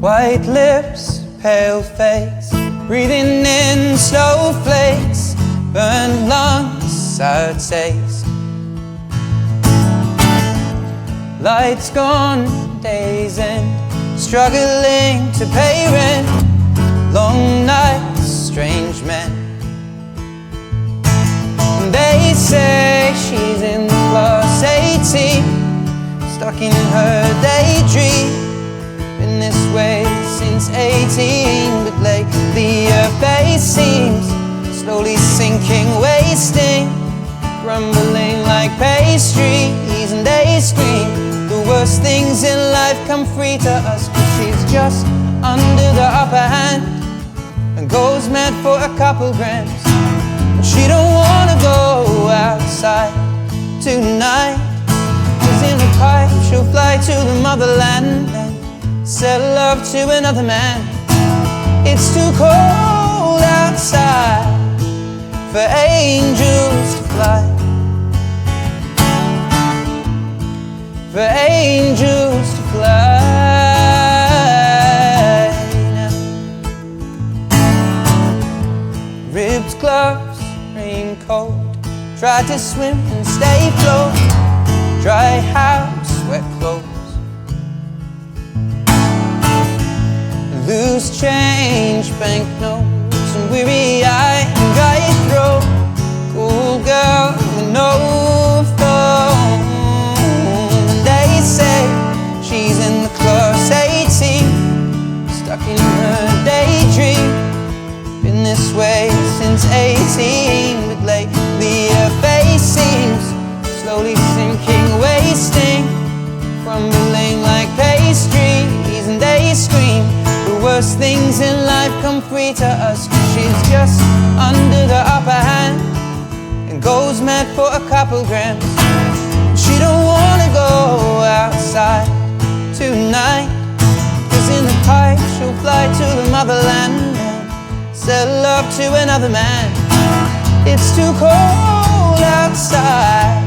White lips, pale face, breathing in slow flakes, burned lungs, sour taste. Lights gone, days end, struggling to pay rent, long nights, strange men. They say she's in class 18, stuck in her daydream. Been this way since 18, but lately her face seems slowly sinking, wasting, crumbling like pastries. And they scream the worst things in life come free to us, 'cause she's just under the upper hand and goes mad for a couple grams. But she don't wanna go outside tonight, 'cause in a pipe she'll fly to the motherland and sell love to another man. It's too cold outside for angels to fly, for angels to fly now. Ripped gloves, raincoat, tried to swim and stay afloat. Dry house, wet clothes, loose change, banknotes, and weary-eyed and dry throat. Cool girl with no phone. They say she's in the class 18, stuck in her daydream. Been this way since 18, but lately her face seems slowly sinking, wasting, crumbling like pastries. And they scream the worst things in life come free to us, 'cause she's just under the upper hand and goes mad for a couple grams. She don't wanna go outside tonight, 'cause in the pipe she'll fly to the motherland and sell love to another man. It's too cold outside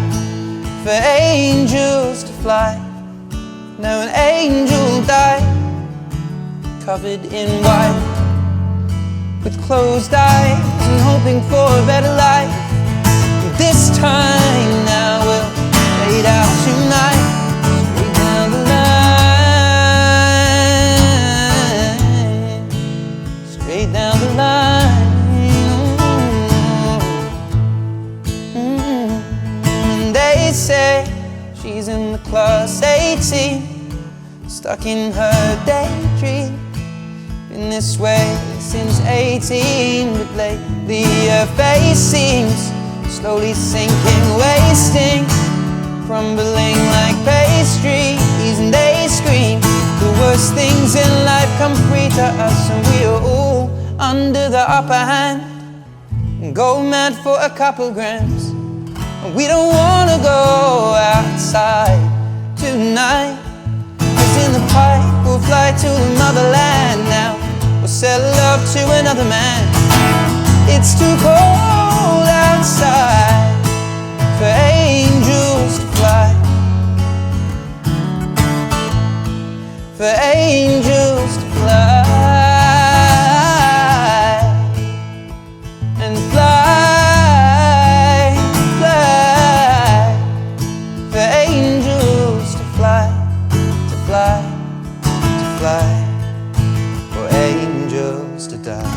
for angels to fly. Now an angel died, covered in white, with closed eyes and hoping for a better life. This time now we'll fade out tonight, straight down the line, straight down the line. And they say she's in the class 18, stuck in her daydream. Been this way since 18, but lately her face seems slowly sinking, wasting, crumbling like pastries. And they scream the worst things in life come free to us, and we are all under the upper hand and go mad for a couple grams. And we don't wanna go outside tonight, 'cause in the pipe we'll fly to the motherland now. We'll sell love to another man. It's too cold outside for angels to fly, for angels to fly and fly, fly, for angels to fly, to fly, to fly, for angels to die.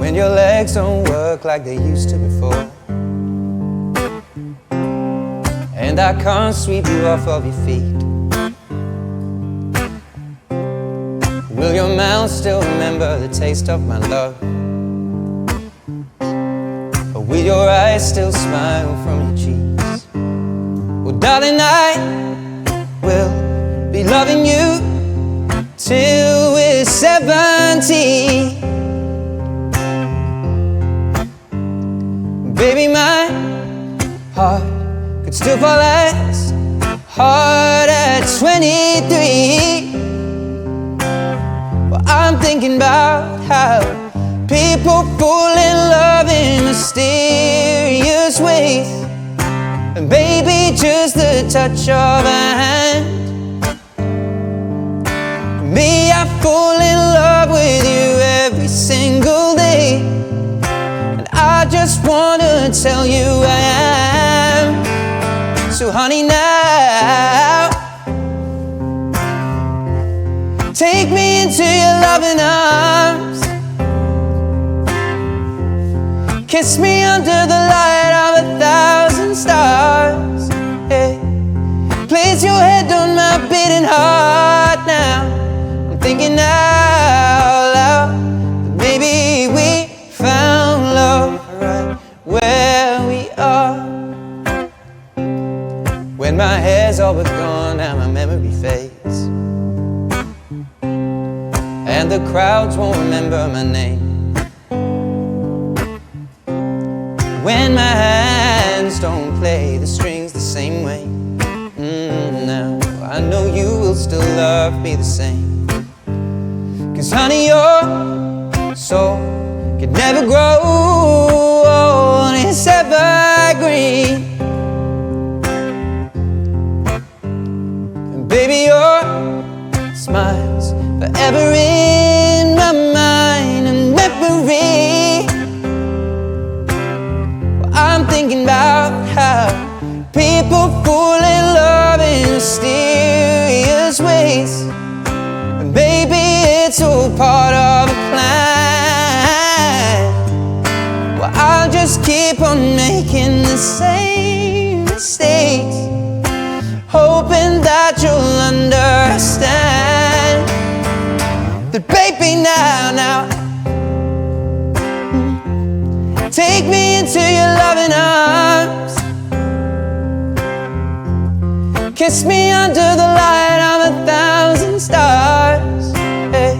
When your legs don't work like they used to before, and I can't sweep you off of your feet, will your mouth still remember the taste of my love? Or will your eyes still smile from your cheeks? Well, darling, I will be loving you till we're 70. Baby, my heart could still fall as hard at 23. Well, I'm thinking about how people fall in love in mysterious ways, and baby, just the touch of a hand. Me, I fall in love with you every single day, and I just wanna tell you I am. So honey, now take me into your loving arms, kiss me under the light of 1,000 stars. Hey, place your head on my beating heart now. I'm thinking out loud that maybe we found love right where we are. When my hair's all but gone and my memory fades, and the crowds won't remember my name, when my hands don't play the strings the same way, now I know you will still love me the same. 'Cause honey, your soul could never grow old, it's evergreen. And baby, your smile's forever in my mind and memory. Well, I'm thinking about how people fall in love in mysterious ways, and baby, it's all part of a plan. Well, I'll just keep on making the same mistakes, hoping that you'll understand that baby, now take me into your loving arms, kiss me under the light of 1,000 stars. Hey,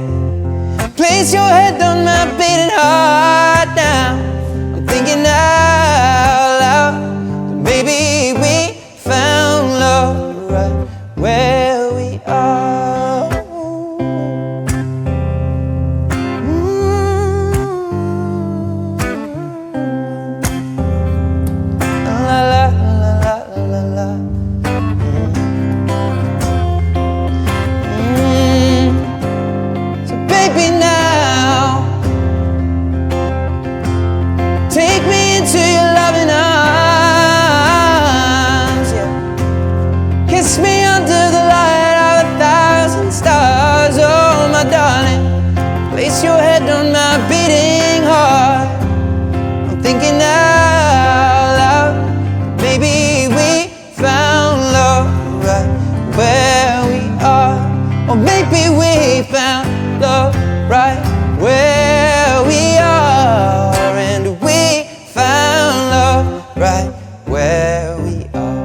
place your head on my beating heart now. I'm thinking out loud that maybe we found love right where we are. La la la la la la. So baby, now take me into your loving arms, yeah. Kiss me under the light of 1,000 stars, oh my darling. Place your head on my beating heart. I'm thinking out loud, maybe we found love right where we are. Or maybe we found love right where we are. And we found love right where we are.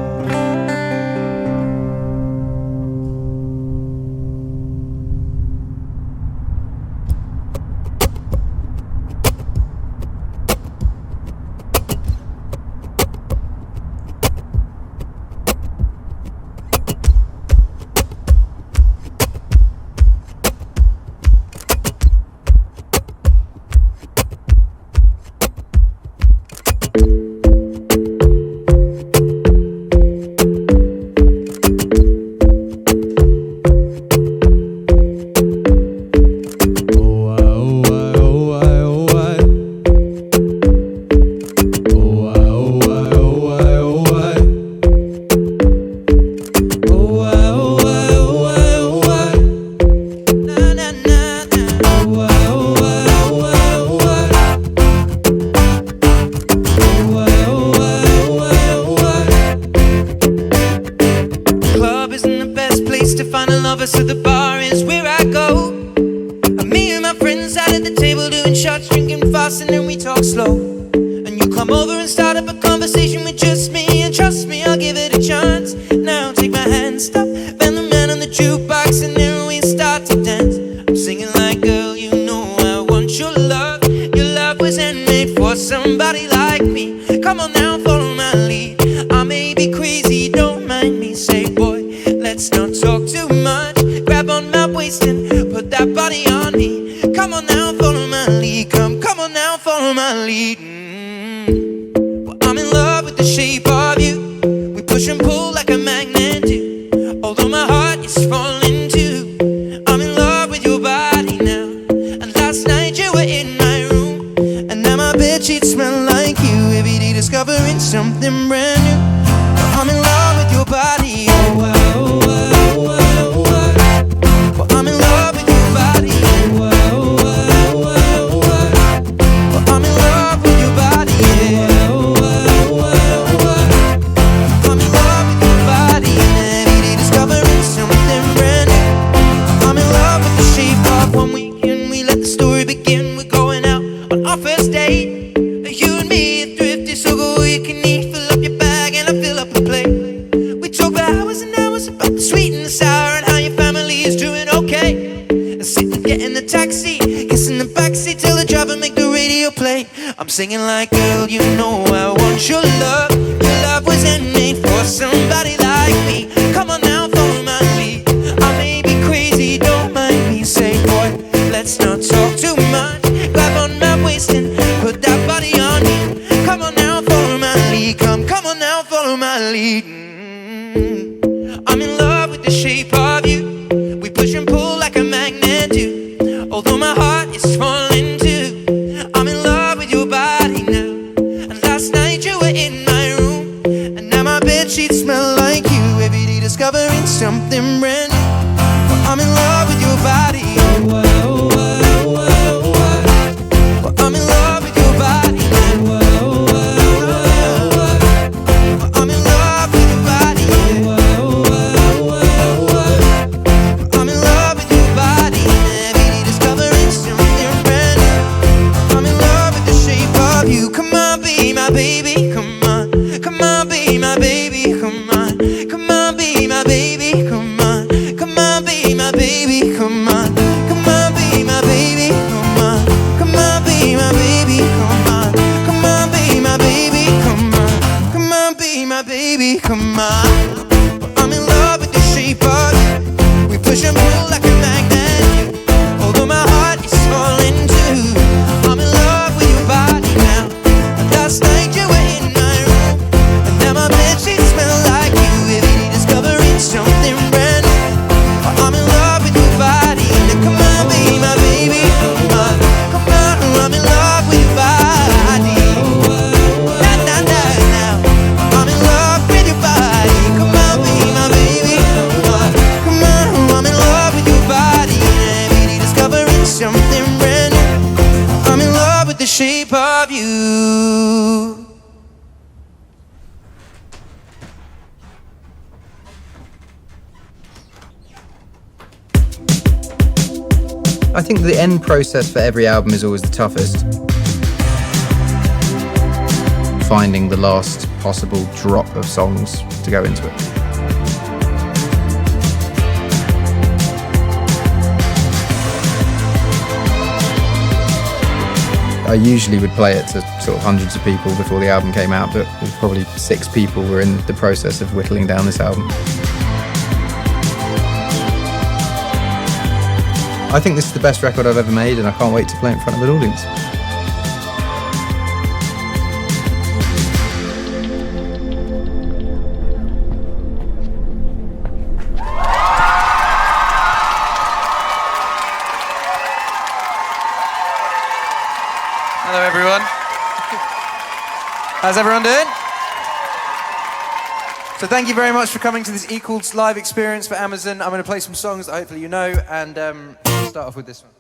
So the bar is where I go. Me and my friends sat at the table doing shots, drinking fast, and then we talk slow. And you come over and start up a conversation with just me, and trust me, I'll give it a chance. Now take my hand, stop, bend the man on the jukebox, and then we start to dance. I'm singing like, girl, you know I want your love. Your love was handmade for somebody like me. Come on now, follow my lead. I may be crazy, waist and put that body on me. Come on now, follow my lead. Come on now, follow my lead. Well, I'm in love with the shape of you. We push and pull like a magnet do. Although my heart is falling too. I'm in love with your body now. And last night you were in my room, and now my bedsheets smell like you. Every day discovering something brand new. I'm in love with your body. Oh, oh, oh, oh, oh, oh. Well, I'm in love with your body. Oh, oh, oh, oh, oh. Well, I'm in love with your body. Yeah. Oh, oh, oh, oh. I'm in love with your body. And every day discovering something brand new. I'm in love with the shape of one weekend. We let the story begin. We're going out on our first date. You and me are thrifty, so go all you can eat. Fill up your bag and I fill up a plate. We talk for hours and hours about the sweet and the sour and how your family is doing okay. And sit and get in the taxi, kiss in the backseat, tell the driver make the radio play. I'm singing like, girl, you know I want your love. Your love was handmade for somebody like me. Come on now, follow my lead. I may be crazy, don't mind me. Say, boy, let's not talk too much. Grab on my waist and put that body on me. Come on now, follow my lead. Come on now, follow my lead. I'm in love with the shape of you. We push and pull like a magnet do. Although my heart is falling too. I'm in love with your body now. And last night you were in my room, and now my bedsheets smell like you. Every day discovering something brand new. Well, I'm in love with your body. Oh, oh, oh, oh, oh, oh. Well, I'm in love with your body. Oh, oh, oh, oh, oh. Well, I'm in love with your body. Yeah. Oh, oh, oh, oh. I'm in love with your body. Every day discovering something brand new. I'm in love with the shape of you. Come on, be my baby. Come on, come on, be my baby. Come on, come on, be my baby. Come on, come on, be my baby. Come on, come on, be my baby. Come on, come on, be my baby. Come on, come on, be my baby. Come on, come on, be my baby. Come on. I'm in love with the shape of you. We push and pull like a magnet. Although my heart is falling too. I'm in love with your body now. Last night you were in my room, and now my bedsheets smell like you. Every day discovering something brand new. I'm in love with your body. Now come on, be my baby. Come on, come on. I'm in love with your body. Nah, nah, nah, nah. I'm in love with your body. Come on, be my baby. Come on, come on. I'm in love with your body. Every day discovering something brand new. I'm in love with the shape of you. I think the end process for every album is always the toughest. Finding the last possible drop of songs to go into it. I usually would play it to sort of hundreds of people before the album came out, but probably 6 people were in the process of whittling down this album. I think this is the best record I've ever made, and I can't wait to play it in front of an audience. Hello everyone. How's everyone doing? So thank you very much for coming to this Equals live experience for Amazon. I'm going to play some songs that hopefully you know, and start off with this one.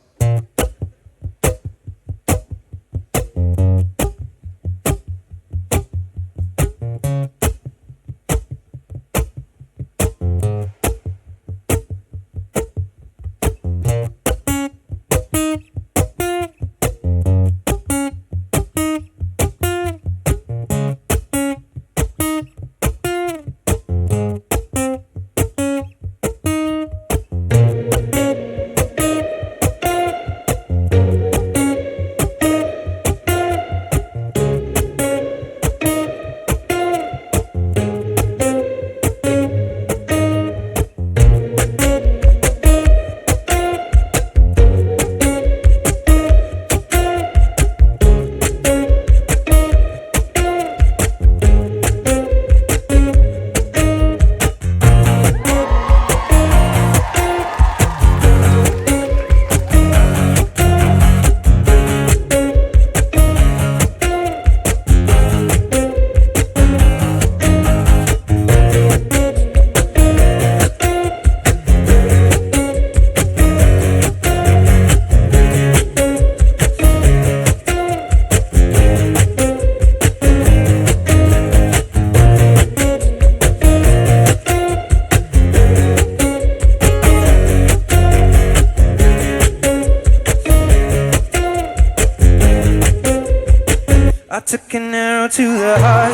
took an arrow to the heart.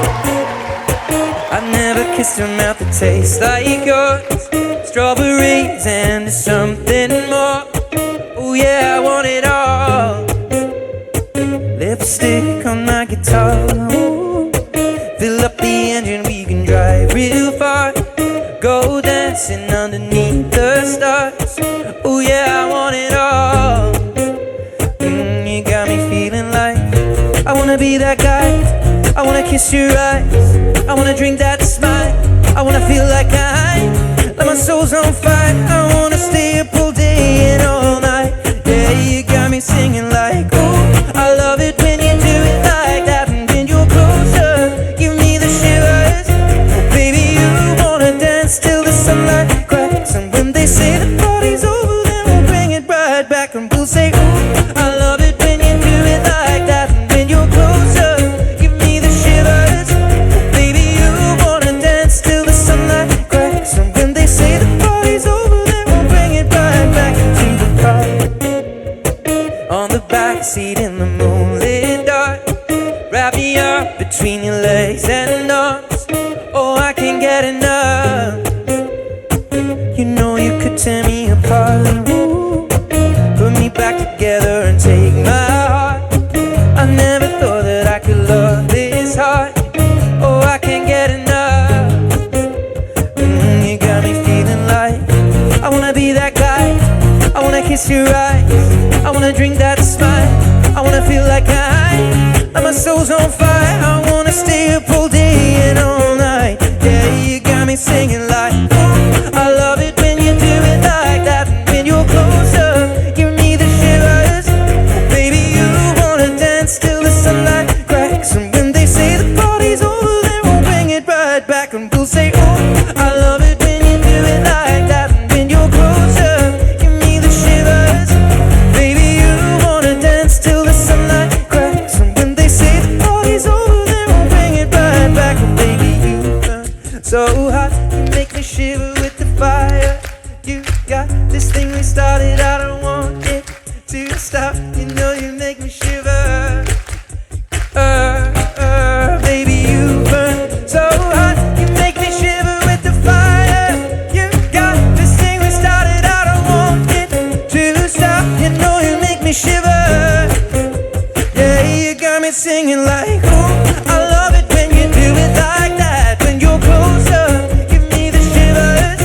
I never kissed a mouth that tastes like yours. Strawberries and something more. Oh yeah, I want it all. Lipstick on my guitar. Ooh. Fill up the engine, we can drive real far. Go dancing underneath the stars. Oh yeah, I want it all. You got me feeling like I wanna be that guy. I wanna kiss your eyes. I wanna drink that smile. I wanna feel like my soul's on fire. I wanna stay up all day and all night. Yeah, you got me singing like, ooh, I love it when you do it like that. And when you're closer, give me the shivers. Baby, you wanna dance till the sunlight cracks. And when they say the party's over, then we'll bring it right back. And we'll say, ooh, I love it when you do it like that. And when you're closer, give me the shivers. Baby, you wanna dance till the sunlight cracks. And when they say the party's over, then we'll bring it right back into the car. On the backseat in the moonlit dark. Wrap me up between your legs and arms. Oh, I can't get enough. You know you could tear me apart. Ooh. Put me back together and take my heart. I never thought that I could love this hard. Oh, I can't get enough. You got me feeling like I wanna be that guy. I wanna kiss your eyes. I wanna drink that smile. I wanna feel like my soul's on fire. I wanna stay up all day and all night. Yeah, you got me singing like, ooh, I love it when you do it like that. And when you're closer, give me the shivers. Baby, you wanna dance till the sunlight cracks. And when they say the party's over, then we'll bring it right back. And we'll say, ooh, I love it when you do it like that. And when you're closer, give me the shivers. Baby, you wanna dance till the sunlight cracks. And when they say the party's over, then we'll bring it right back. And baby, you burn so hot, you make me shiver with the fire. You got this thing we started, I don't want it to stop. You know you make me shiver. Baby, you burn so hot, you make me shiver with the fire. You got this thing we started, I don't want it to stop. You know you make me shiver. Yeah, you got me singing like, ooh, I love it when you do it like that. When you're closer, give me the shivers.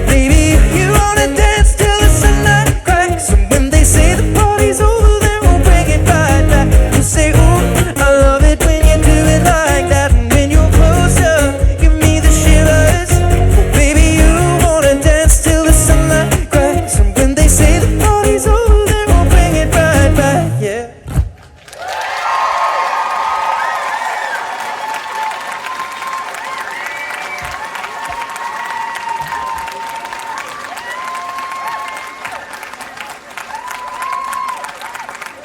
Baby, you wanna dance till the sunlight cracks. And when they say the party's over, then we'll bring it right back. We'll say, ooh, I love it when you do it like that. And when you're closer, give me the shivers. Baby, you wanna dance till the sunlight cracks. And when they say the party's over, then we'll bring it right back. Yeah.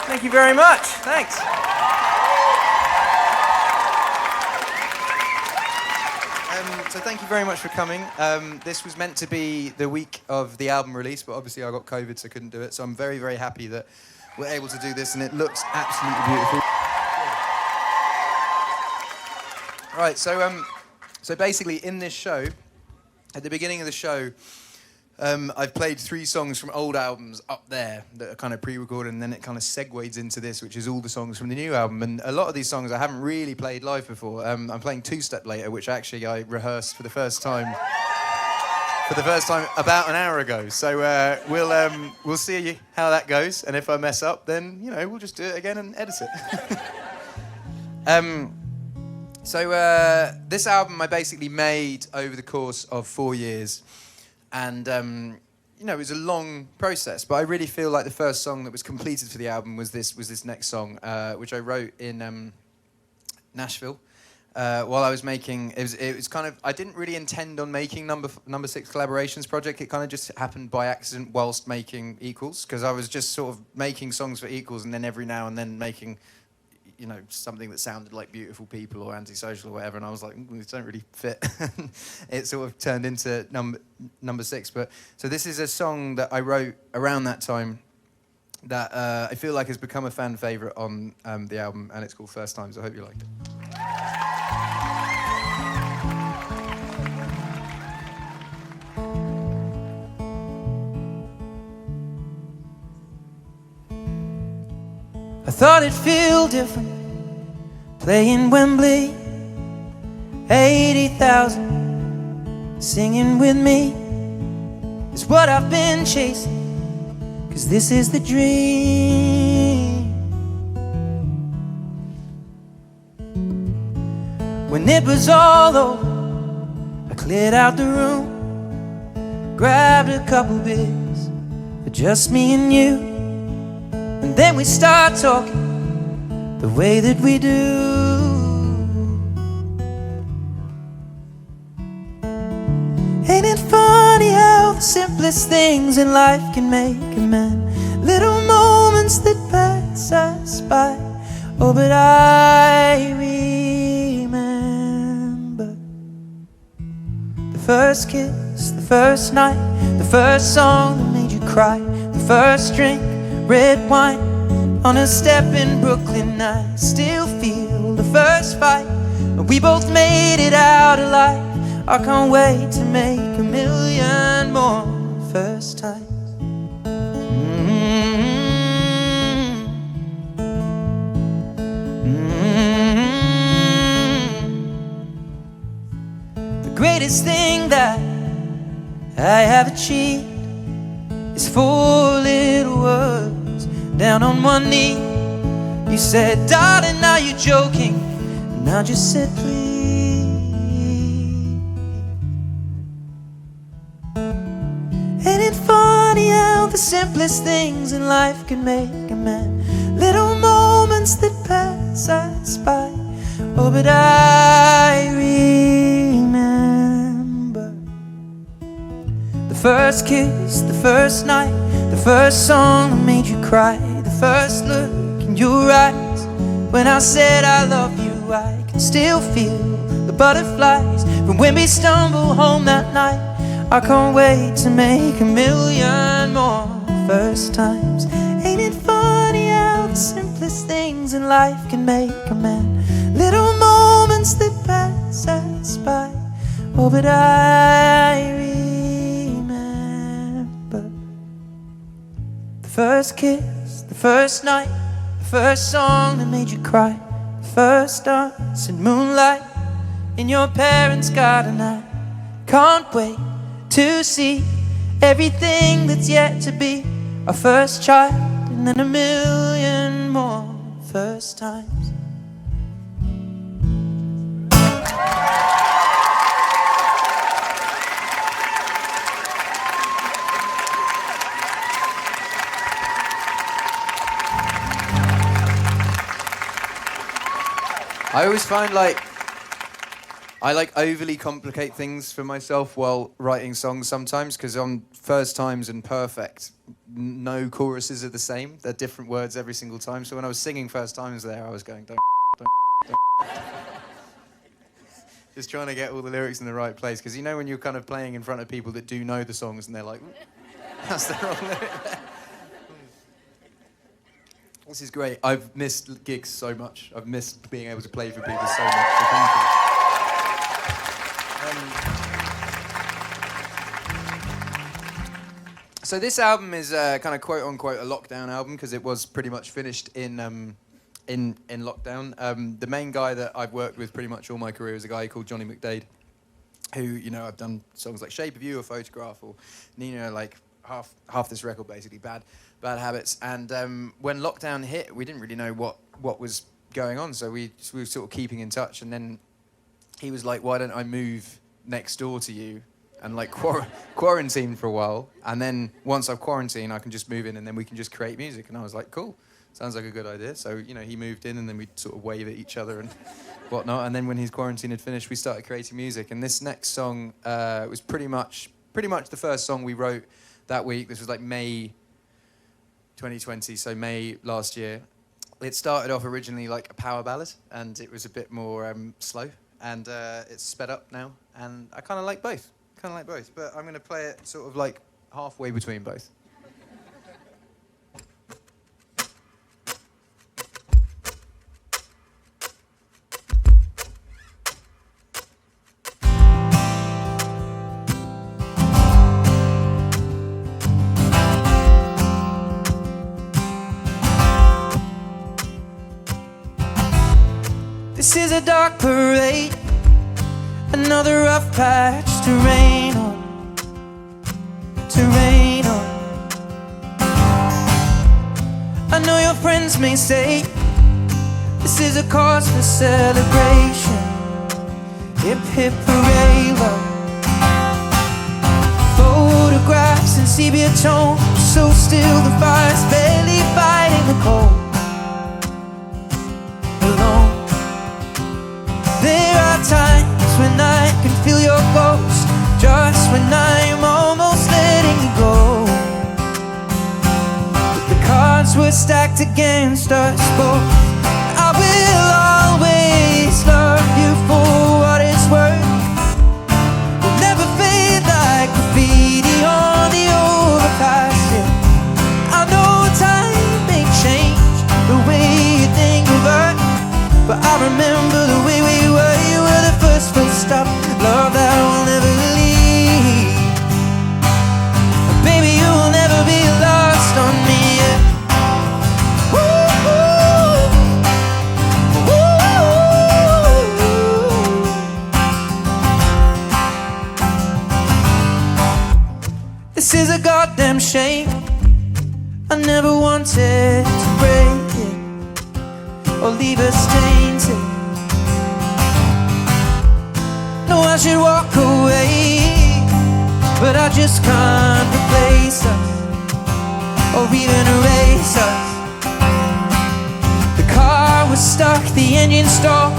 Thank you very much. Thanks. So thank you very much for coming. This was meant to be the week of the album release, but obviously I got COVID, so I couldn't do it. So I'm very, very happy that we're able to do this, and it looks absolutely beautiful. Right, so basically in this show, at the beginning of the show, I've played 3 songs from old albums up there that are kind of pre-recorded, and then it kind of segues into this, which is all the songs from the new album. And a lot of these songs I haven't really played live before. I'm playing Two Step Later, which actually I rehearsed for the first time about an hour ago. So we'll see how that goes, and if I mess up, then we'll just do it again and edit it. So this album I basically made over the course of 4 years. And, it was a long process, but I really feel like the first song that was completed for the album was this next song, which I wrote in Nashville while I was making. It was kind of, I didn't really intend on making number 6 collaborations project. It kind of just happened by accident whilst making Equals, because I was just sort of making songs for Equals, and then every now and then making something that sounded like Beautiful People or Antisocial or whatever, and I was like, these don't really fit. It sort of turned into number 6. But so this is a song that I wrote around that time, that I feel like has become a fan favourite on the album, and it's called First Time, so I hope you liked it. I thought it'd feel different playing Wembley, 80,000 singing with me is what I've been chasing, 'cause this is the dream. When it was all over, I cleared out the room, grabbed a couple beers for just me and you, and then we start talking the way that we do. Ain't it funny how the simplest things in life can make a man? Little moments that pass us by. Oh, but I remember the first kiss, the first night, the first song that made you cry, the first drink, red wine on a step in Brooklyn. I still feel the first fight, but we both made it out alive. I can't wait to make a million more first times. The greatest thing that I have achieved is 4 little words down on one knee. You said, darling, now you're joking, and I just said, please. Ain't it funny how the simplest things in life can make a man? Little moments that pass us by. Oh, but I remember the first kiss, the first night, the first song that made you cry, the first look in your eyes. When I said I love you, I can still feel the butterflies from when we stumbled home that night. I can't wait to make a million more first times. Ain't it funny how the simplest things in life can make a man? Little moments that pass us by. Oh, but I remember the first kiss, the first night, the first song that made you cry, the first dance in moonlight in your parents' garden. I can't wait to see everything that's yet to be our first child, and then a million more first times. I always find I overly complicate things for myself while writing songs sometimes, because on First Times and Perfect, no choruses are the same. They're different words every single time. So when I was singing First Times there, I was going, don't. Just trying to get all the lyrics in the right place. Because you know when you're kind of playing in front of people that do know the songs and they're like, that's the wrong lyric there. This is great. I've missed gigs so much. I've missed being able to play for people so much. So thank you. So this album is kind of quote unquote a lockdown album because it was pretty much finished in lockdown. The main guy that I've worked with pretty much all my career is a guy called Johnny McDade, who, you know, I've done songs like Shape of You or Photograph or Nina, like half this record basically, Bad Habits. And when lockdown hit, we didn't really know what was going on, so we were sort of keeping in touch. And then he was like, why don't I move next door to you and like quarantine for a while, and then once I've quarantined I can just move in and then we can just create music. And I was like, cool, sounds like a good idea. So, you know, he moved in and then we'd sort of wave at each other and whatnot, and then when his quarantine had finished we started creating music. And this next song was pretty much the first song we wrote that week. This was like May 2020, so May last year. It started off originally like a power ballad, and it was a bit more slow, and it's sped up now, and I kind of like both. But I'm going to play it sort of like halfway between both. This is a dark parade, another rough patch to rain on, to rain on. I know your friends may say this is a cause for celebration. Hip hip hooray, love. Photographs in sepia tone, so still the fire's barely fighting the cold. Alone. There are times when I can feel your ghost, just when I'm almost letting you go. But the cards were stacked against us both. I will always love you for what it's worth. We'll never fade like graffiti on the overpass. Yeah. I know time may change the way you think of us, but I remember the way we were. You were the first full stop, love that will never leave. Baby, you will never be lost on me. Yeah. This is a goddamn shame. I never wanted to break it or leave us tainted. No, I should walk away, but I just can't replace us or even erase us. The car was stuck, the engine stopped.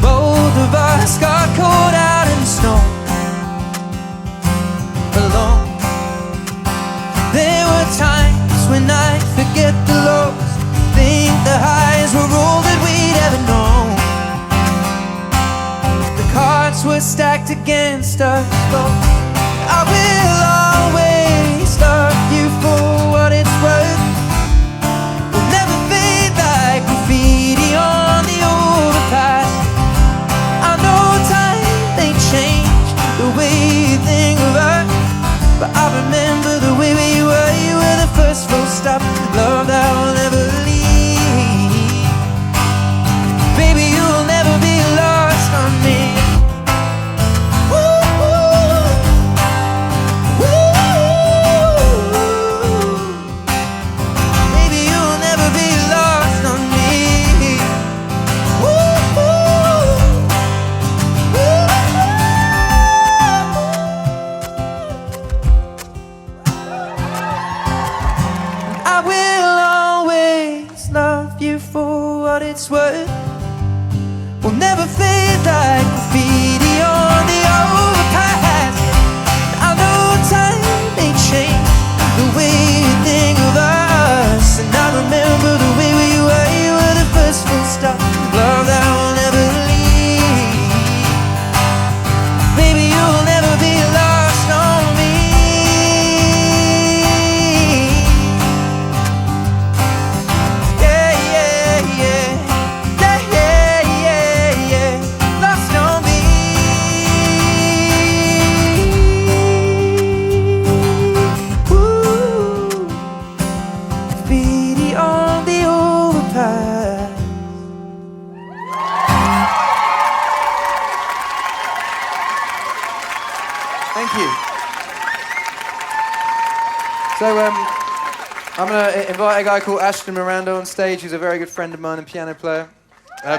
Both of us got caught out in the snow, alone. There were times when I forget the lows, think the highs were all that we'd ever known. The cards were stacked against us both. I will always love you for what it's worth. We'll never fade like graffiti on the overpass. I know time may change the way you think of us, but I remember the way we were. You were the first full stop, love that will never leave. Baby, you will never be lost on me. Ooh, ooh, ooh. Baby, you will never be lost on me. Ooh, ooh, ooh. I will always love you for what it's worth. We'll never fade like graffiti on the overpass. I know time may change the way you think of us, and I remember the way we were. You were the first full stop, love that will never leave. Baby, you will never be lost on me. Thank you. So I'm going to invite a guy called Ashton Miranda on stage, who's a very good friend of mine and piano player. Me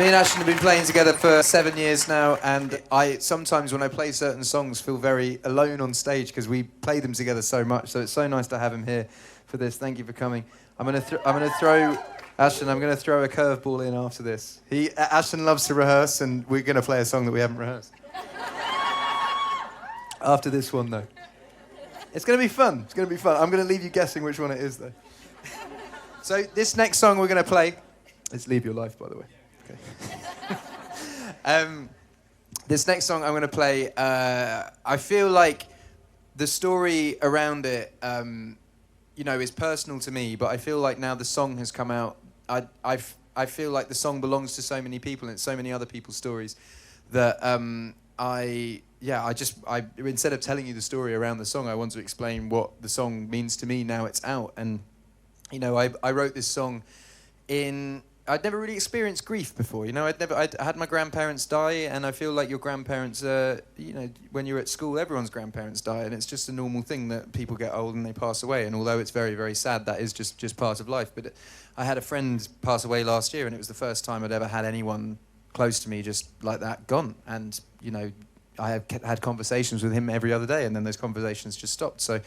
and Ashton have been playing together for 7 years now, and I sometimes when I play certain songs feel very alone on stage because we play them together so much. So it's so nice to have him here for this. Thank you for coming. I'm going to throw Ashton. I'm going to throw a curveball in after this. Ashton loves to rehearse, and we're going to play a song that we haven't rehearsed. After this one, though. It's going to be fun. It's going to be fun. I'm going to leave you guessing which one it is, though. So this next song we're going to play is Leave Your Life, by the way. Okay. This next song I'm going to play, I feel like the story around it, is personal to me, but I feel like now the song has come out, I feel like the song belongs to so many people and so many other people's stories that instead of telling you the story around the song, I want to explain what the song means to me now it's out. And, I wrote this song in I'd never really experienced grief before. You know, I'd had my grandparents die, and I feel like your grandparents, you know, when you're at school, everyone's grandparents die, and it's just a normal thing that people get old and they pass away. And although it's very, very sad, that is just part of life. But I had a friend pass away last year, and it was the first time I'd ever had anyone close to me just like that gone. And, you know, I had conversations with him every other day, and then those conversations just stopped. So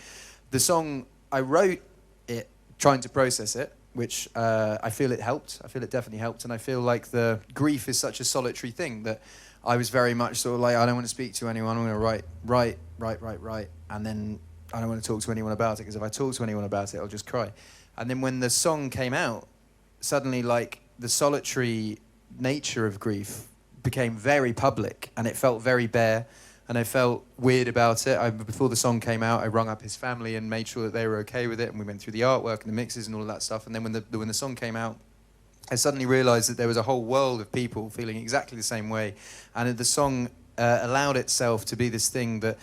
the song, I wrote it trying to process it, which I feel it helped. I feel it definitely helped. And I feel like the grief is such a solitary thing that I was very much sort of like, I don't want to speak to anyone. I'm going to write. And then I don't want to talk to anyone about it, because if I talk to anyone about it, I'll just cry. And then when the song came out, suddenly like the solitary nature of grief became very public, and it felt very bare. And I felt weird about it. Before the song came out, I rung up his family and made sure that they were okay with it, and we went through the artwork and the mixes and all of that stuff. And then when the song came out, I suddenly realized that there was a whole world of people feeling exactly the same way. And the song allowed itself to be this thing that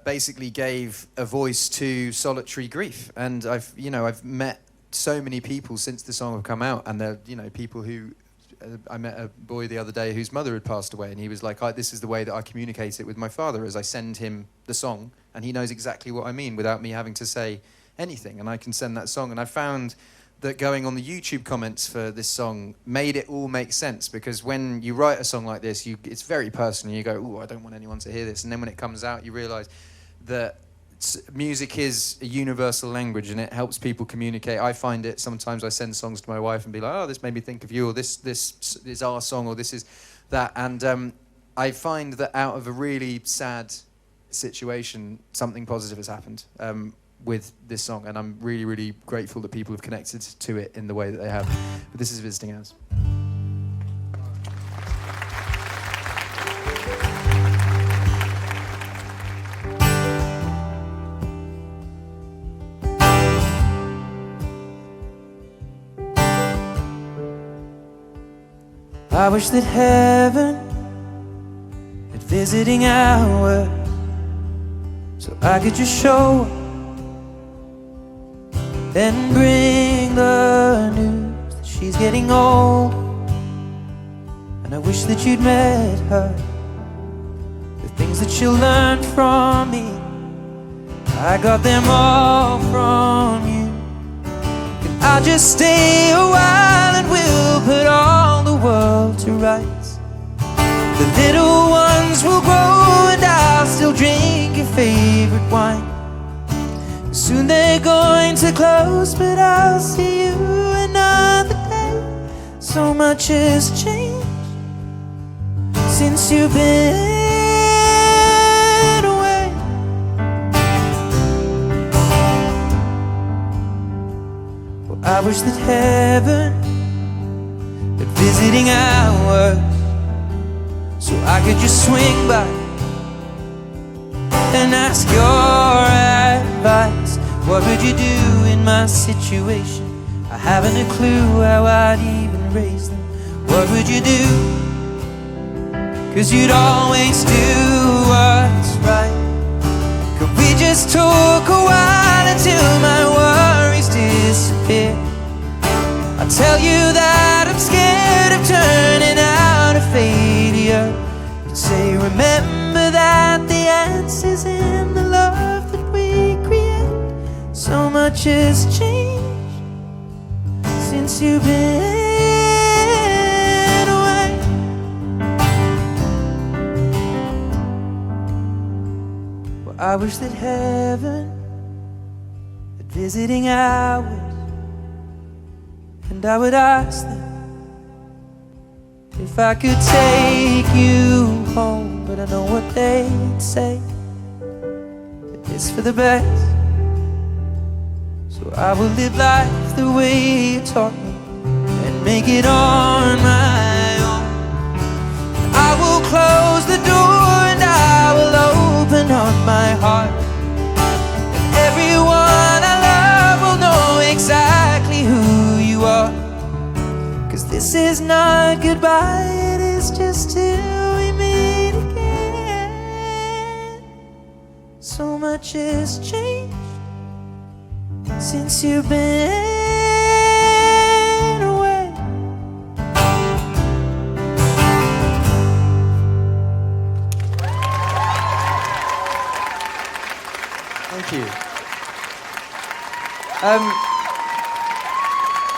basically gave a voice to solitary grief. And I've met so many people since the song have come out, and they're, you know, people who, I met a boy the other day whose mother had passed away, and he was like, this is the way that I communicate it with my father, as I send him the song, and he knows exactly what I mean without me having to say anything, and I can send that song. And I found that going on the YouTube comments for this song made it all make sense, because when you write a song like this, it's very personal. You go, ooh, I don't want anyone to hear this. And then when it comes out, you realize that music is a universal language, and it helps people communicate. I find it sometimes, I send songs to my wife and be like, oh, this made me think of you, or this is our song, or this is that. And I find that out of a really sad situation, something positive has happened with this song, and I'm really, really grateful that people have connected to it in the way that they have. But this is Visiting Hours. I wish that heaven had visiting hours, so I could just show up and bring the news that she's getting old. And I wish that you'd met her, the things that she'll learn from me, I got them all from you. And I'll just stay a while, and we'll put all the world to rights. The little ones will grow, and I'll still drink your favorite wine. Soon they're going to close, but I'll see you another day. So much has changed since you've been away. Well, I wish that heaven had visiting hours, so I could just swing by and ask your advice. What would you do in my situation? I haven't a clue how I'd even raise them. What would you do? 'Cause you'd always do what's right. Could we just talk a while until my worries disappear? I tell you that I'm scared of turning out a failure. You'd say, remember that the answer's in the love that we create. So much has changed since you've been away. Well, I wish that heaven had visiting hours, and I would ask them if I could take you home. But I know what they'd say, that it's for the best. So I will live life the way you taught me, and make it on my own. I will close the door, and I will open up my heart, and everyone I love will know exactly who you are. 'Cause this is not goodbye, it is just till we meet again. So much has changed since you've been away.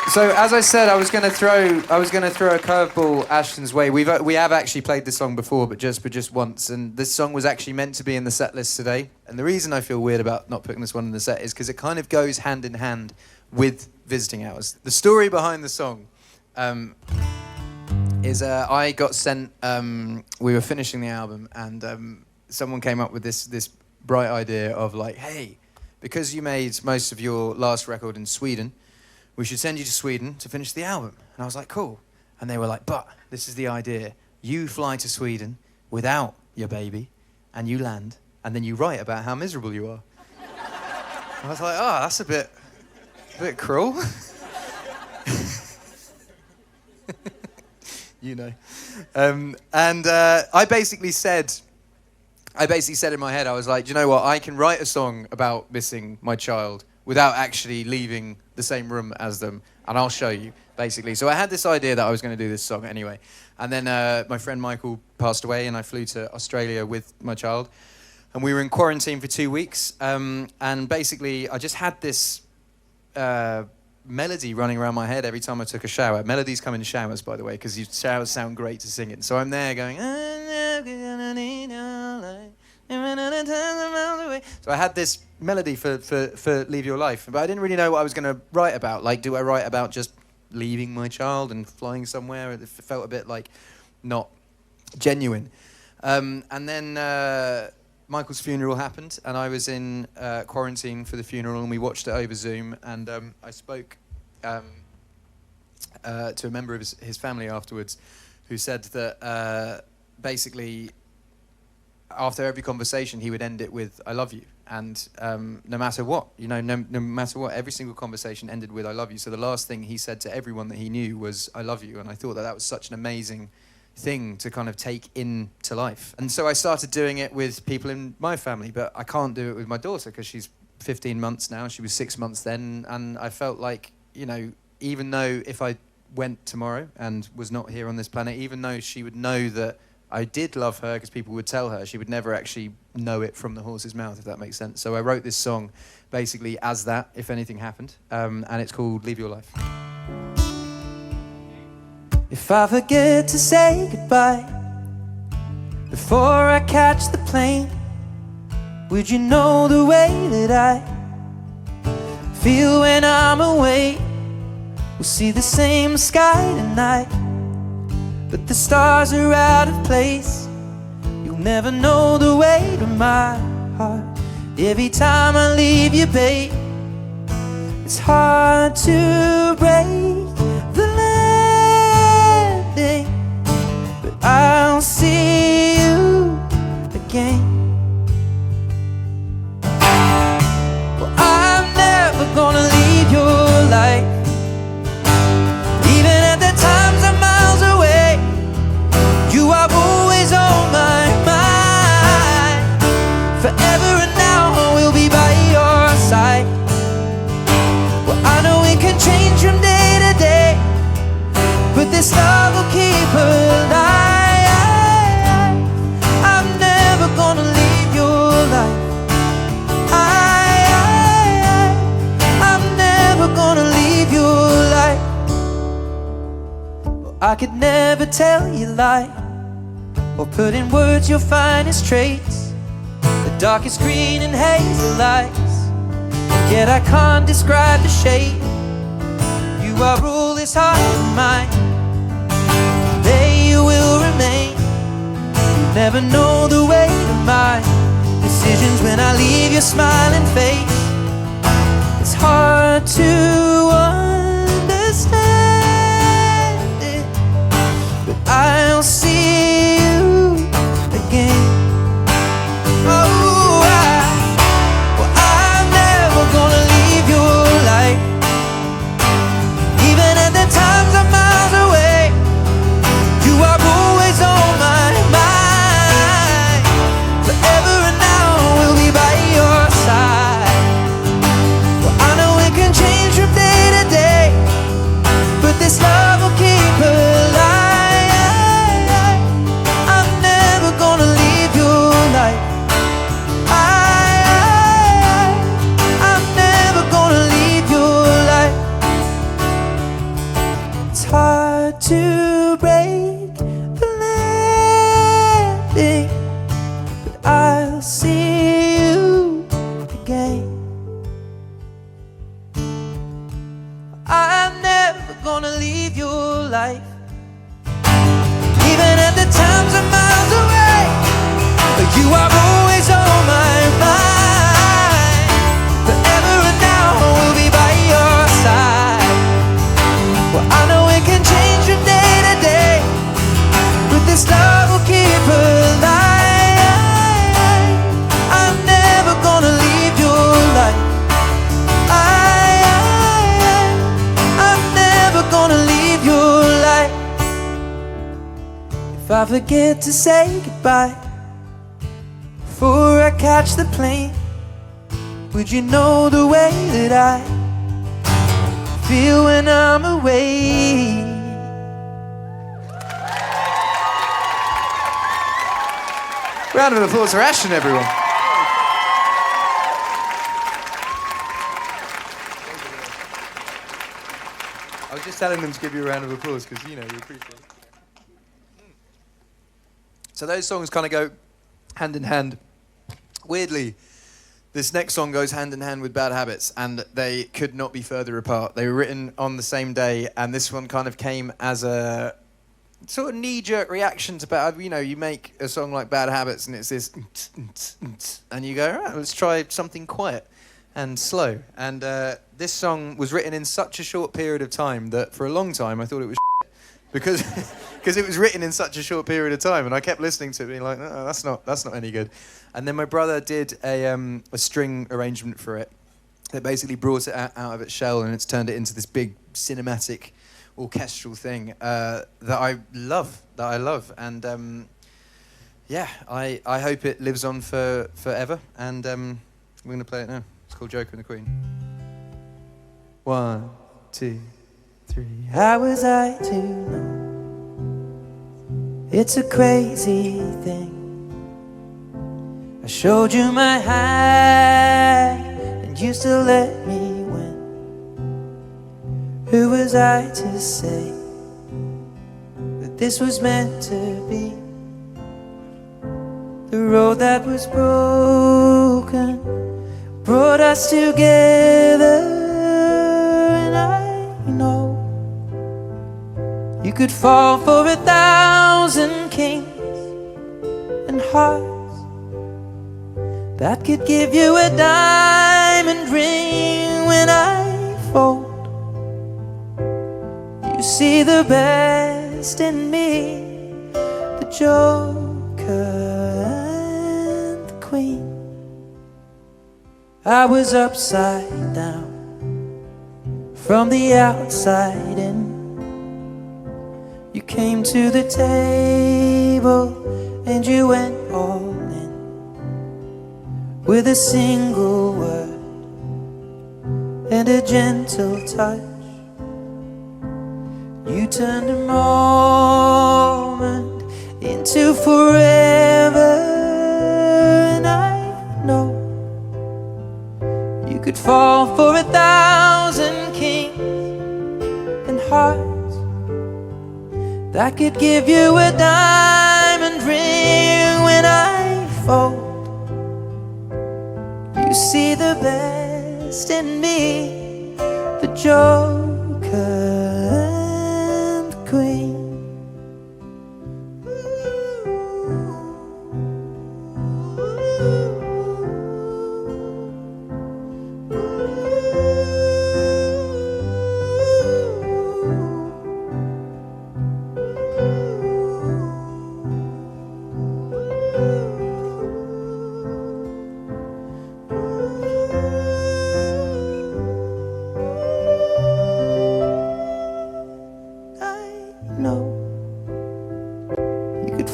So as I said, I was going to throw a curveball Ashton's way. We have actually played this song before, but just once. And this song was actually meant to be in the set list today. And the reason I feel weird about not putting this one in the set is because it kind of goes hand in hand with visiting hours. The story behind the song is I got sent. We were finishing the album, and someone came up with this bright idea of like, hey, because you made most of your last record in Sweden, we should send you to Sweden to finish the album. And I was like, cool. And they were like, but this is the idea. You fly to Sweden without your baby, and you land, and then you write about how miserable you are. I was like, oh, that's a bit cruel. You know. I basically said in my head, I was like, do you know what? I can write a song about missing my child without actually leaving the same room as them, and I'll show you, basically. So I had this idea that I was going to do this song anyway. And then my friend Michael passed away, and I flew to Australia with my child. And we were in quarantine for 2 weeks. And basically, I just had this melody running around my head every time I took a shower. Melodies come in showers, by the way, because showers sound great to sing in. So I'm there going... So I had this melody for Leave Your Life, but I didn't really know what I was going to write about. Like, do I write about just leaving my child and flying somewhere? It felt a bit like not genuine. And then Michael's funeral happened, and I was in quarantine for the funeral, and we watched it over Zoom. And I spoke to a member of his family afterwards, who said that basically, after every conversation, he would end it with "I love you," and no matter what, no matter what, every single conversation ended with "I love you." So the last thing he said to everyone that he knew was "I love you," and I thought that was such an amazing thing to kind of take into life. And so I started doing it with people in my family, but I can't do it with my daughter because she's 15 months now. She was 6 months then, and I felt like, even though if I went tomorrow and was not here on this planet, even though she would know that I did love her because people would tell her, she would never actually know it from the horse's mouth, if that makes sense. So I wrote this song basically as that, if anything happened, and it's called Leave Your Life. If I forget to say goodbye before I catch the plane, would you know the way that I feel when I'm away? We'll see the same sky tonight, but the stars are out of place. You'll never know the weight of my heart. Every time I leave you, babe, it's hard to break the landing, but I'll see you again. Well, I'm never gonna leave your life, even at the times I'm miles away. You are always on my mind. Forever and now we'll be by your side. Well, I know it can change from day to day, but this love will keep alive. I'm never gonna leave your life. I'm never gonna leave your life. Well, I could never tell you lie or put in words your finest traits, the darkest green and hazel lights, yet I can't describe the shape. You are all this heart of mine, there you will remain. You never know the weight of my decisions when I leave your smiling face. It's hard to understand it, but I'll see you again. Oh, well, I'm never gonna leave your life, even at the times I'm miles away. You are always on my mind. Forever and now we'll be by your side. Well, I know it can change gonna leave your life. Even at the times I'm miles away, you are always on my mind. Forever and now we'll be by your side. Well, I know it can change from day to day, but this love will keep alive. I'm never gonna leave your life. I'm never gonna leave your life. If I forget to say goodbye before I catch the plane, would you know the way that I feel when I'm away? Round of applause for Ashton, everyone. I was just telling them to give you a round of applause because, you know, you appreciate it. So those songs kind of go hand in hand. Weirdly, this next song goes hand in hand with Bad Habits, and they could not be further apart. They were written on the same day, and this one kind of came as a sort of knee-jerk reaction to Bad. You know, you make a song like Bad Habits, and it's this, and you go, all right, let's try something quiet and slow. And this song was written in such a short period of time that for a long time I thought it was because it was written in such a short period of time, and I kept listening to it being like, no, that's not any good. And then my brother did a string arrangement for it that basically brought it out of its shell, and it's turned it into this big cinematic orchestral thing that I love. And yeah, I hope it lives on forever, and we're going to play it now. It's called Joker and the Queen. 1, 2, 3. How was I to know? It's a crazy thing. I showed you my hand, and you still let me win. Who was I to say that this was meant to be? The road that was broken brought us together, and I know you could fall for 1,000 kings and hearts that could give you a diamond ring. When I fold, you see the best in me, the Joker and the Queen. I was upside down from the outside in. You came to the table and you went all in with a single word and a gentle touch. You turned a moment into forever, and I know you could fall for 1,000 kings and hearts that could give you a diamond ring. When I fold, you see the best in me, the Joker and the Queen.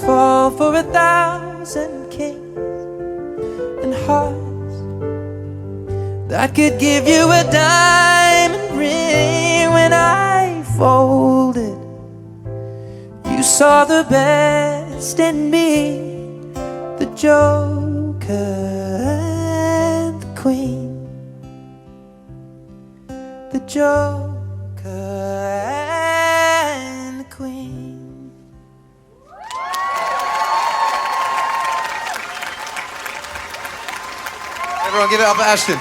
Fall for 1,000 kings and hearts that could give you a diamond ring. When I folded, you saw the best in me, the Joker and the Queen, the Joker and the Queen. Everyone give it up for Ashton.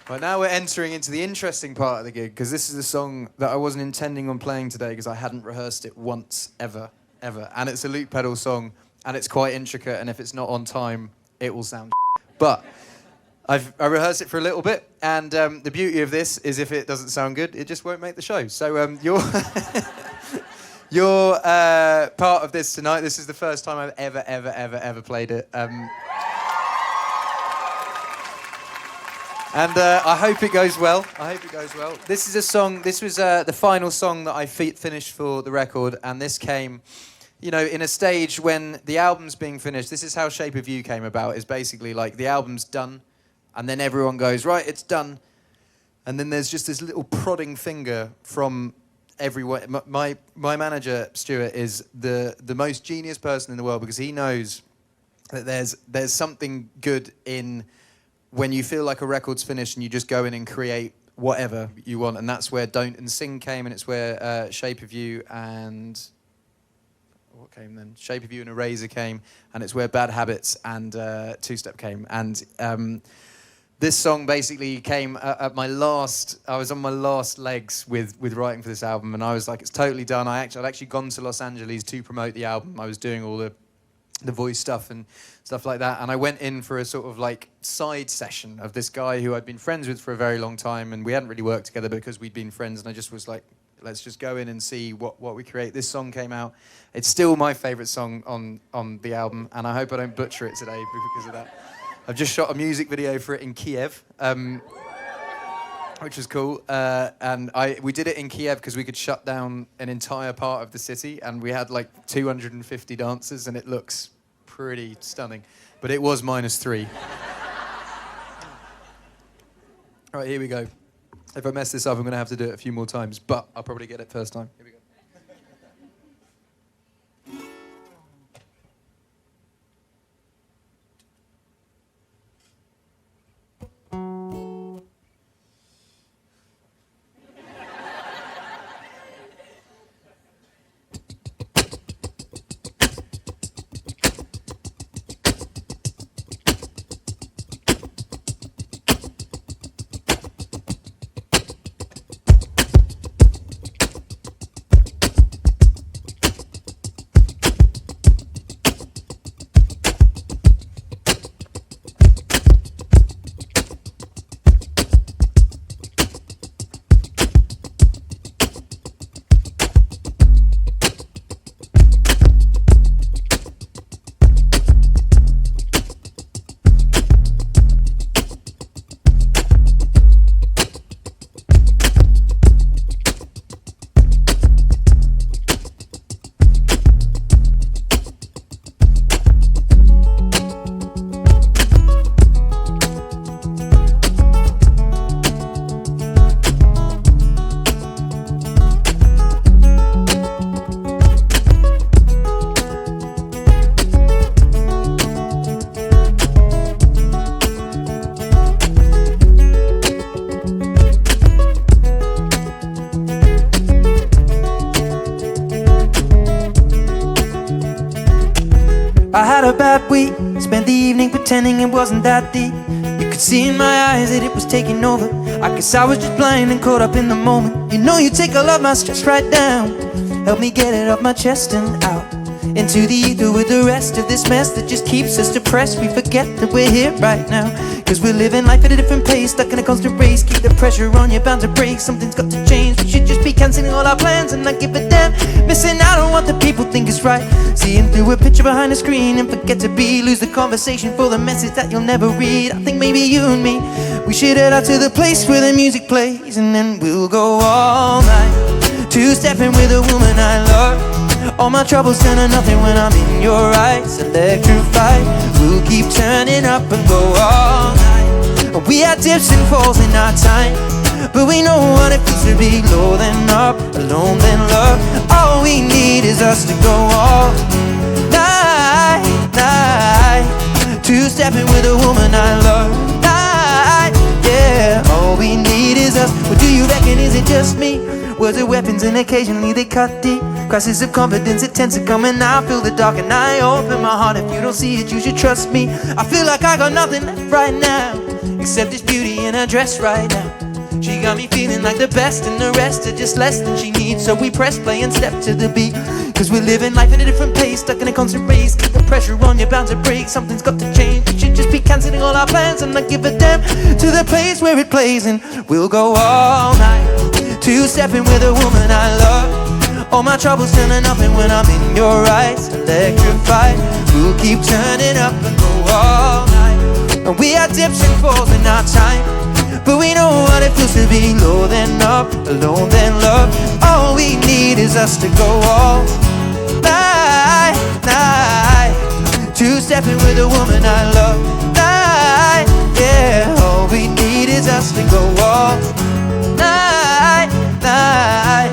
Right, now we're entering into the interesting part of the gig, because this is a song that I wasn't intending on playing today because I hadn't rehearsed it once, ever. And it's a loop pedal song, and it's quite intricate, and if it's not on time, it will sound But I rehearsed it for a little bit, and the beauty of this is if it doesn't sound good, it just won't make the show. So you're, you're part of this tonight. This is the first time I've ever played it. And I hope it goes well. This is a song, this was the final song that I finished for the record, and this came, you know, in a stage when the album's being finished. This is how Shape of You came about, is basically like the album's done, and then everyone goes, right, it's done. And then there's just this little prodding finger from everywhere. My manager, Stuart, is the most genius person in the world, because he knows that there's something good in when you feel like a record's finished and you just go in and create whatever you want. And that's where Don't and Sing came, and it's where Shape of You and... what came then? Shape of You and Eraser came, and it's where Bad Habits and Two Step came. And this song basically came at my last... I was on my last legs with writing for this album, and I was like, it's totally done. I'd actually gone to Los Angeles to promote the album. I was doing all the voice stuff and stuff like that, and I went in for a sort of like side session of this guy who I'd been friends with for a very long time, and we hadn't really worked together because we'd been friends, and I just was like, let's just go in and see what we create. This song came out. It's still my favourite song on the album, and I hope I don't butcher it today because of that. I've just shot a music video for it in Kiev, which was cool, and we did it in Kiev because we could shut down an entire part of the city, and we had like 250 dancers, and it looks pretty stunning, but it was -3. All right, here we go. If I mess this up, I'm going to have to do it a few more times, but I'll probably get it first time. Here we go. I had a bad week, spent the evening pretending it wasn't that deep. You could see in my eyes that it was taking over. I guess I was just blind and caught up in the moment. You know you take all of my stress right down, help me get it off my chest and out into the ether with the rest of this mess that just keeps us depressed. We forget that we're here right now, cause we're living life at a different pace, stuck in a constant race. Keep the pressure on, you're bound to break. Something's got to change, we should just be cancelling all our plans and not give a damn. Missing out on what the people think is right, seeing through a picture behind a screen and forget to be. Lose the conversation for the message that you'll never read. I think maybe you and me, we should head out to the place where the music plays, and then we'll go all night, two-stepping with a woman I love. All my troubles turn to nothing when I'm in your eyes, electrified. We'll keep turning up and go all night. We had dips and falls in our time, but we know what it feels to be low then up, alone then love. All we need is us to go all night, night. Two-stepping with a woman I love, night, yeah. All we need is us. Well, do you reckon is it just me, Words are weapons and occasionally they cut deep. Crisis of confidence, it tends to come and I feel the dark and I open my heart. If you don't see it, you should trust me. I feel like I got nothing left right now except this beauty in her dress right now. She got me feeling like the best and the rest are just less than she needs. So we press play and step to the beat, cause we're living life at a different pace, stuck in a constant race. Keep the pressure on, you're bound to break. Something's got to change, we should just be cancelling all our plans and not give a damn to the place where it plays. And we'll go all night, two-stepping with a woman I love. All my troubles turn to nothing when I'm in your eyes, electrified. We'll keep turning up and go all night. And we had dips and falls in our time, but we know what it feels to be low then up, alone then love. All we need is us to go all night, night. Two-stepping with a woman I love, night, yeah. All we need is us to go all night, night.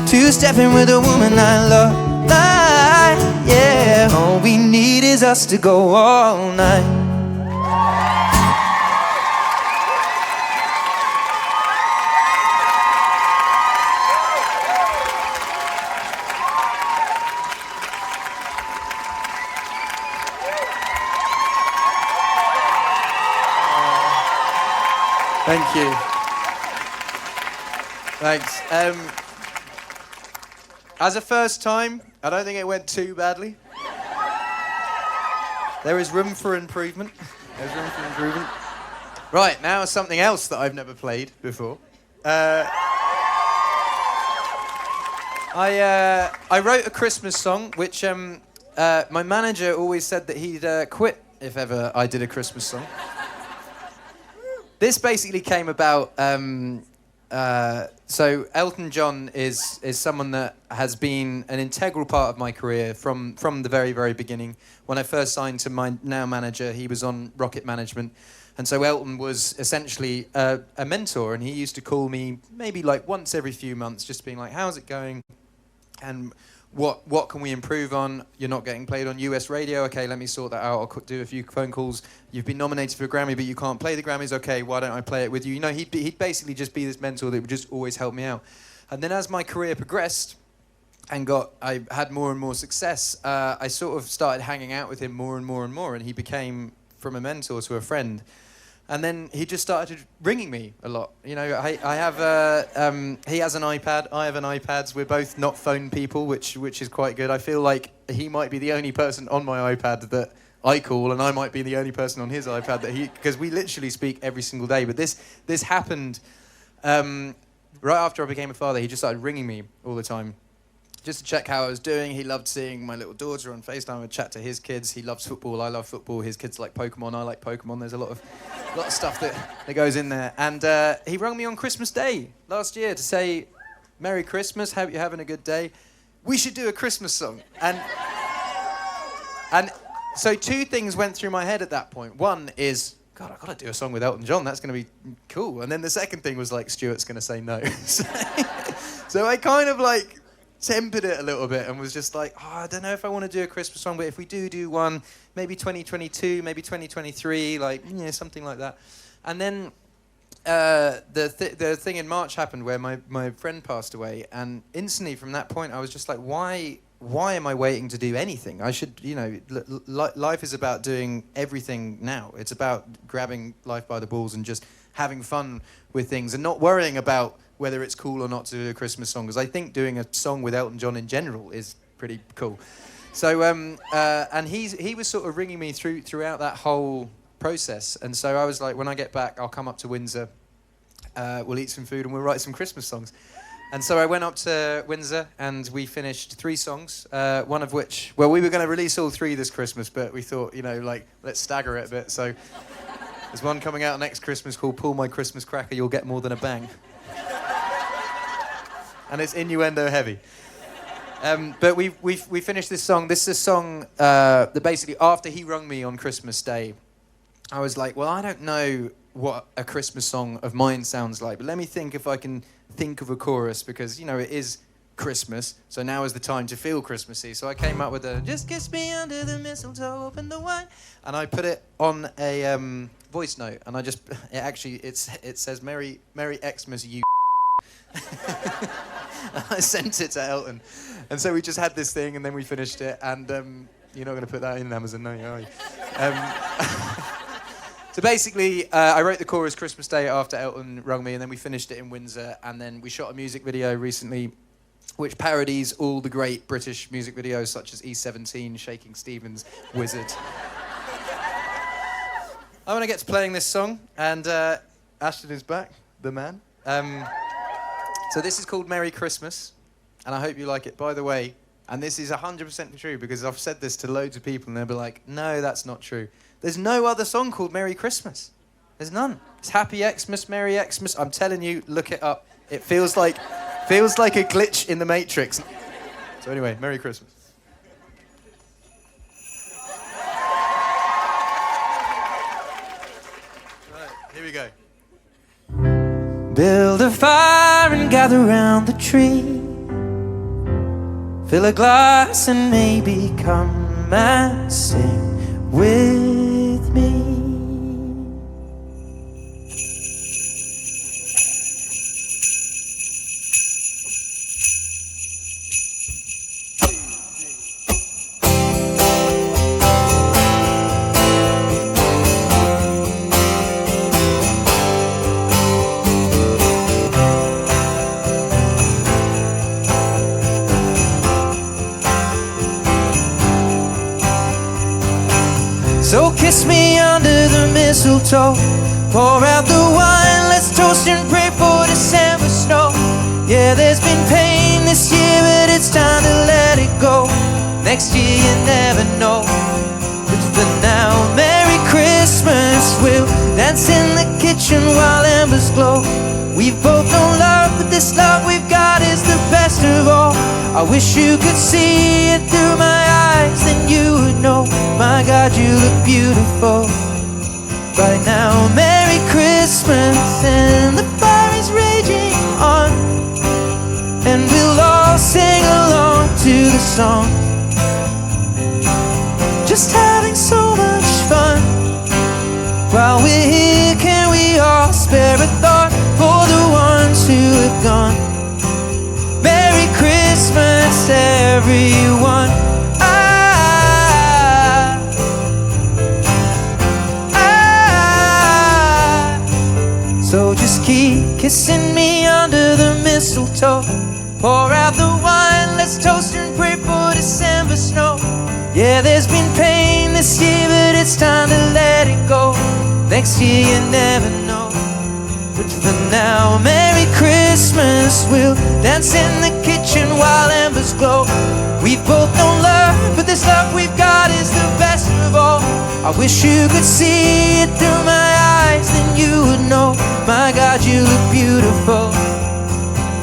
Two-stepping with a woman I love, night, yeah. All we need is us to go all night. Thank you. Thanks. As a first time, I don't think it went too badly. There is room for improvement. There's room for improvement. Right, now something else that I've never played before. I wrote a Christmas song, which my manager always said that he'd quit if ever I did a Christmas song. This basically came about, so Elton John is someone that has been an integral part of my career from the very, very beginning. When I first signed to my now manager, he was on Rocket Management. And so Elton was essentially a mentor, and he used to call me maybe like once every few months, just being like, how's it going? And what can we improve on? You're not getting played on US radio. Okay, let me sort that out. I'll do a few phone calls. You've been nominated for a Grammy, but you can't play the Grammys. Okay, why don't I play it with you? You know, he'd basically just be this mentor that would just always help me out. And then as my career progressed and I had more and more success, I sort of started hanging out with him more and more and more, and he became from a mentor to a friend. And then he just started ringing me a lot. You know, I have he has an iPad, I have an iPad. We're both not phone people, which is quite good. I feel like he might be the only person on my iPad that I call, and I might be the only person on his iPad because we literally speak every single day. But this happened right after I became a father. He just started ringing me all the time, just to check how I was doing. He loved seeing my little daughter on FaceTime. I'd chat to his kids. He loves football. I love football. His kids like Pokemon. I like Pokemon. There's a lot of stuff that goes in there. And he rang me on Christmas Day last year to say, Merry Christmas, hope you're having a good day. We should do a Christmas song. And so two things went through my head at that point. One is, God, I've got to do a song with Elton John. That's going to be cool. And then the second thing was like, Stuart's going to say no. So I kind of like tempered it a little bit and was just like, I don't know if I want to do a Christmas song, but if we do one, maybe 2022, maybe 2023, like, something like that. And then the thing in March happened where my friend passed away, and instantly from that point I was just like, why am I waiting to do anything? I should, life is about doing everything now. It's about grabbing life by the balls and just having fun with things and not worrying about whether it's cool or not to do a Christmas song, because I think doing a song with Elton John in general is pretty cool. So, and he was sort of ringing me throughout that whole process, and so I was like, when I get back, I'll come up to Windsor, we'll eat some food and we'll write some Christmas songs. And so I went up to Windsor and we finished 3 songs, one of which, well, we were going to release all 3 this Christmas, but we thought, let's stagger it a bit. So there's one coming out next Christmas called Pull My Christmas Cracker, You'll Get More Than a Bang. And it's innuendo heavy. But we finished this song. This is a song that basically, after he rung me on Christmas Day, I was like, well, I don't know what a Christmas song of mine sounds like, but let me think if I can think of a chorus, because, it is Christmas, so now is the time to feel Christmassy. So I came up with a, just kiss me under the mistletoe, open the wine, and I put it on a voice note, and it says, Merry Xmas, you I sent it to Elton. And so we just had this thing, and then we finished it. And you're not going to put that in Amazon, no, are you? So basically, I wrote the chorus Christmas Day after Elton rung me, and then we finished it in Windsor. And then we shot a music video recently which parodies all the great British music videos such as E17, Shaking Stevens, Wizard. I want to get to playing this song, and Ashton is back, the man. So this is called Merry Christmas, and I hope you like it. By the way, and this is 100% true, because I've said this to loads of people, and they'll be like, no, that's not true. There's no other song called Merry Christmas. There's none. It's Happy Xmas, Merry Xmas. I'm telling you, look it up. It feels like a glitch in the Matrix. So anyway, Merry Christmas. Right, here we go. Build a fire and gather round the tree. Fill a glass and maybe come and sing with me. So kiss me under the mistletoe, pour out the wine, let's toast and pray for December snow. Yeah, there's been pain this year, but it's time to let it go. Next year you never know. But for now, Merry Christmas. We'll dance in the kitchen while embers glow. We've both known love, but this love we've got is the best of all. I wish you could see it through my eyes, then you would know. My God, you look beautiful right now. Merry Christmas, and the fire is raging on, and we'll all sing along to the song. Just having so much fun. While we're here, can we all spare a thought for the ones who have gone? Merry Christmas, everyone. So just keep kissing me under the mistletoe. Pour out the wine, let's toast and pray for December snow. Yeah, there's been pain this year, but it's time to let it go. Next year you never know. But for now, Merry Christmas. We'll dance in the kitchen while embers glow. We've both known love, but this love we've got is the best of all. I wish you could see it through my eyes, then you would know. My God, you look beautiful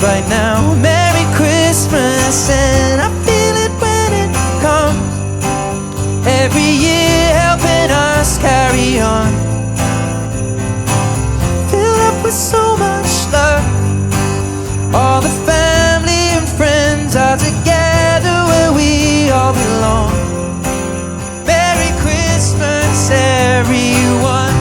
right now. Merry Christmas, and I feel it when it comes. Every year helping us carry on. Filled up with so much love. All the family and friends are together where we all belong. Merry Christmas, everyone.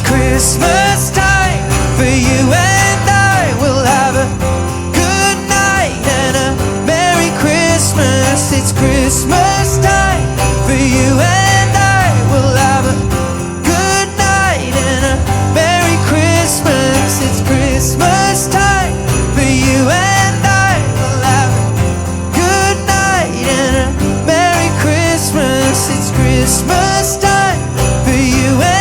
Christmas time for you and I. We'll have a good night and a Merry Christmas. It's Christmas time for you and I. We'll have a good night and a Merry Christmas. It's Christmas time for you and I. We'll have a good night and a Merry Christmas. It's Christmas time for you and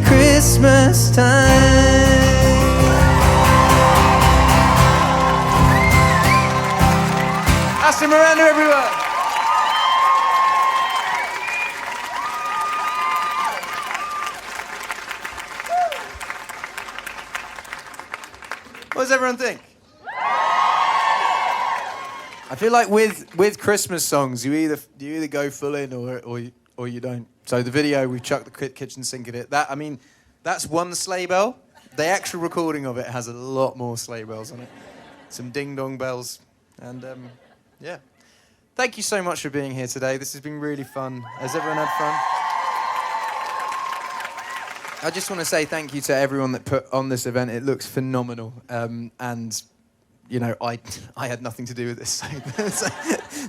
Christmas time. Aston Miranda, everyone. What does everyone think? I feel like with Christmas songs, you either go full in or you don't. So the video, we've chucked the kitchen sink at it. That, I mean, That's one sleigh bell. The actual recording of it has a lot more sleigh bells on it. Some ding-dong bells. And, yeah. Thank you so much for being here today. This has been really fun. Has everyone had fun? I just want to say thank you to everyone that put on this event. It looks phenomenal. And, you know, I had nothing to do with this. So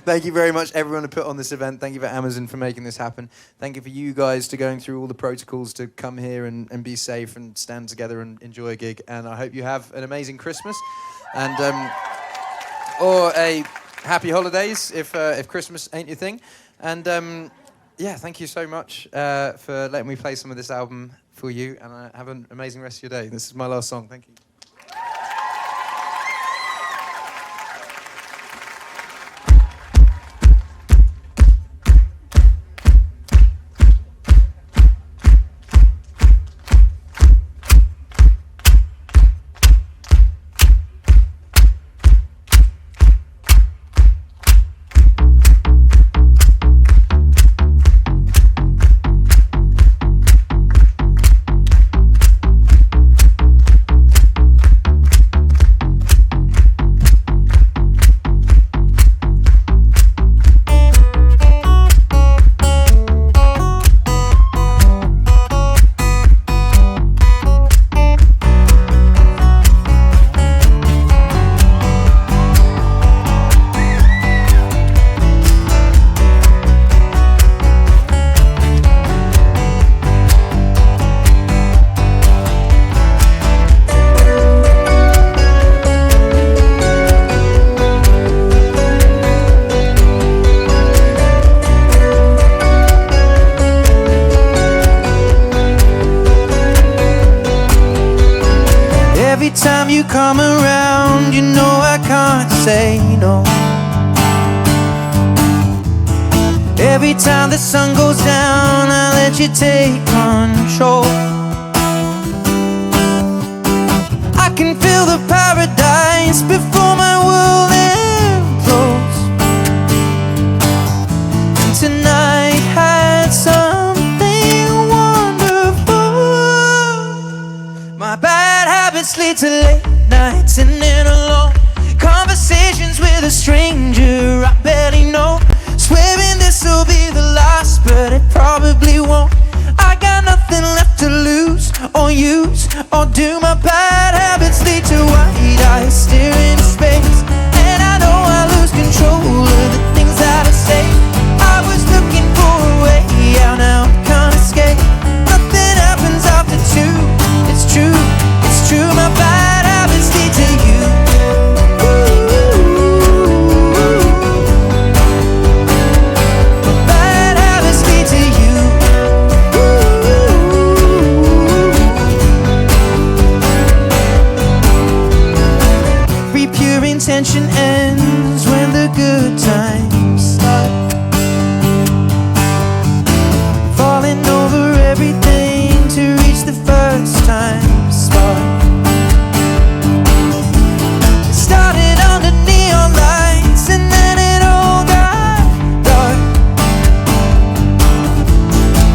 thank you very much, everyone who put on this event. Thank you for Amazon for making this happen. Thank you for you guys to going through all the protocols to come here and be safe and stand together and enjoy a gig. And I hope you have an amazing Christmas. And, or a happy holidays if Christmas ain't your thing. And, yeah, thank you so much for letting me play some of this album for you, and have an amazing rest of your day. This is my last song. Thank you. Every time you come around, you know I can't say no. Every time the sun goes down, I let you take control. I can feel the paradise before my world implodes. And tonight had something wonderful. My bad habits lead to late nights and then alone conversations with a stranger I barely know. Swearing this'll be the last, but it probably won't. I got nothing left to lose or use or do. My bad habits lead to white eyes staring into space, and I know I lose control of the things that I say. I was looking for a way out, now I can't escape. Nothing happens after two. It's true, it's true. My bad habits lead to you. Tension ends when the good times start. Falling over everything to reach the first time spot. It started under neon lights and then it all got dark.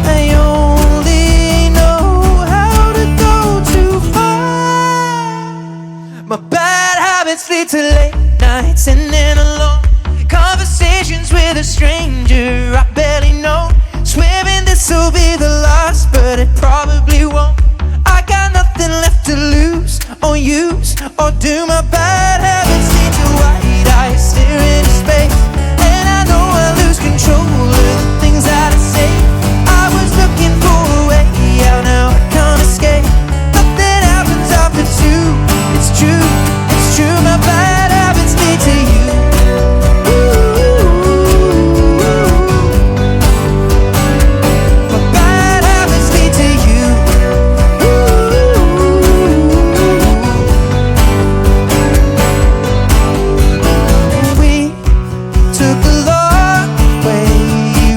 I only know how to go too far. My bad habits lead to late nights and then alone conversations with a stranger I barely know. Swearing this'll be the last, but it probably won't. I got nothing left to lose or use or do. My bad habits lead to white eyes staring into space, and I know I lose control of the things that I say. I was looking for a way out, now I can't escape. Nothing happens after two. It's true, it's true. My bad habits lead to you. My bad habits lead to you. We took the long way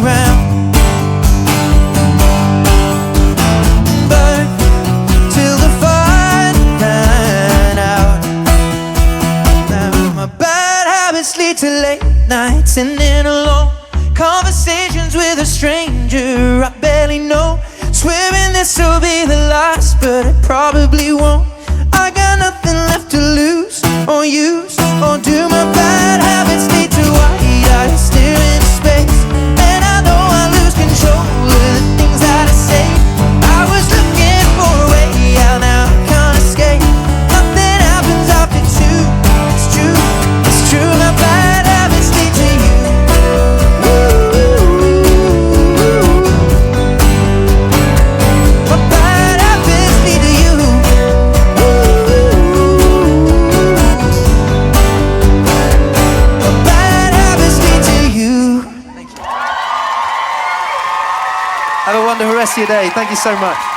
round, but till the fun ran out. My bad habits lead to late nights and then alone conversations with a stranger I barely know. Swearing this will be the last, but it probably won't. I got nothing left to lose or use, or do my bad habits lead to white eyes staring into space? And I know I lose control of the things that I say. I was looking for a way out, now I can't escape. Nothing happens after two. It's true, it's true. My bad habits lead to you. My bad habits lead to you. My bad habits lead to you. Have a wonderful rest of your day. Thank you so much.